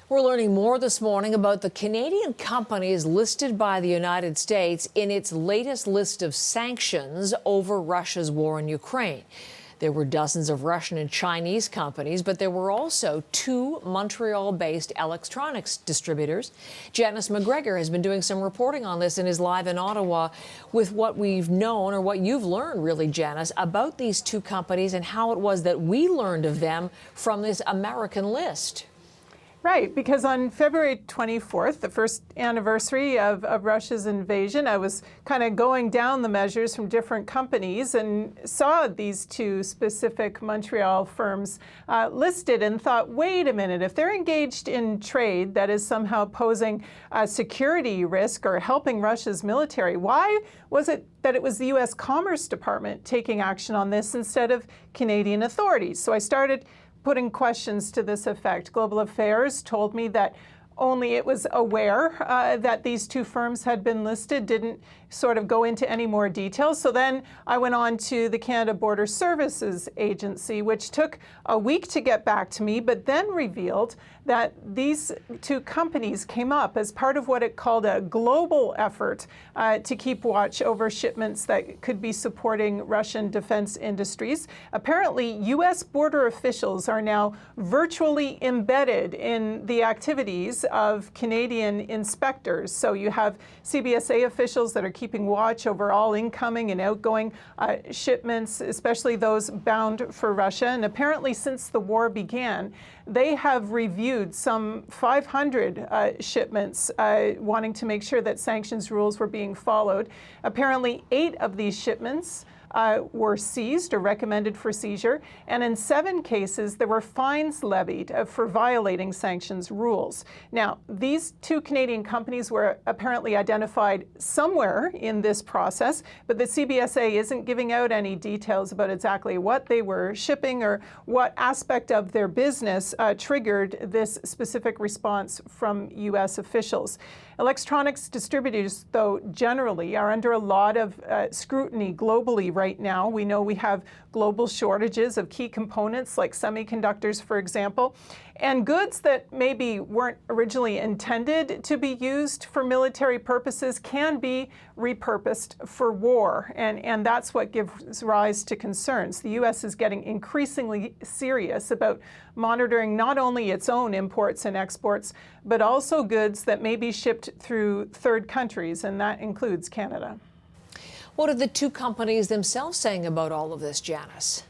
We're learning more this morning about the Canadian companies listed by the United States in its latest list of sanctions over Russia's war in Ukraine. There were dozens of Russian and Chinese companies, but there were also two Montreal-based electronics distributors. Janice McGregor has been doing some reporting on this and is live in Ottawa with what we've known, or what you've learned, really, Janice, about these two companies and how it was that we learned of them from this American list. Right, because on February 24th, the first anniversary of Russia's invasion, I was kind of going down the measures from different companies and saw these two specific Montreal firms listed and thought, wait a minute, if they're engaged in trade that is somehow posing a security risk or helping Russia's military, why was it that it was the U.S. Commerce Department taking action on this instead of Canadian authorities? So I started putting questions to this effect. Global Affairs told me that only it was aware that these two firms had been listed, didn't sort of go into any more details. So then I went on to the Canada Border Services Agency, which took a week to get back to me, but then revealed that these two companies came up as part of what it called a global effort to keep watch over shipments that could be supporting Russian defense industries. Apparently, U.S. border officials are now virtually embedded in the activities of Canadian inspectors. So you have CBSA officials that are keeping watch over all incoming and outgoing shipments, especially those bound for Russia. And apparently, since the war began, they have reviewed some 500 shipments, wanting to make sure that sanctions rules were being followed. Apparently, 8 of these shipments were seized or recommended for seizure, and in 7 cases there were fines levied for violating sanctions rules. Now, these two Canadian companies were apparently identified somewhere in this process, but the CBSA isn't giving out any details about exactly what they were shipping or what aspect of their business triggered this specific response from U.S. officials. Electronics distributors, though, generally are under a lot of scrutiny globally right now. We know we have global shortages of key components like semiconductors, for example, and goods that maybe weren't originally intended to be used for military purposes can be repurposed for war, and that's what gives rise to concerns. The U.S. is getting increasingly serious about monitoring not only its own imports and exports, but also goods that may be shipped through third countries, and that includes Canada. What are the two companies themselves saying about all of this, Janice?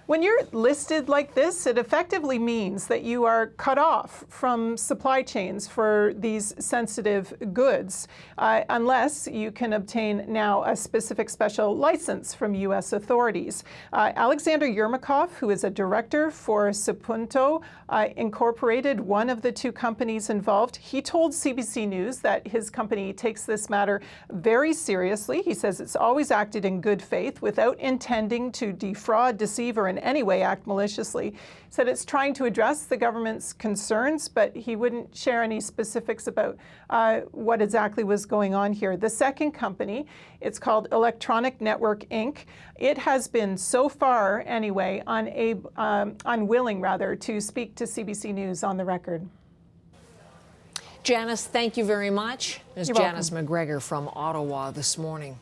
When you're listed like this, it effectively means that you are cut off from supply chains for these sensitive goods, unless you can obtain now a specific special license from U.S. authorities. Alexander Yermakov, who is a director for Sapunto Incorporated, one of the two companies involved, he told CBC News that his company takes this matter very seriously. He says it's always acted in good faith without intending to defraud, deceive, or in any way act maliciously. He said it's trying to address the government's concerns, but he wouldn't share any specifics about what exactly was going on here. The second company, it's called Electronic Network, Inc. It has been so far, anyway, unwilling to speak to CBC News on the record. Janice, thank you very much. There's You're Janice welcome. McGregor from Ottawa this morning.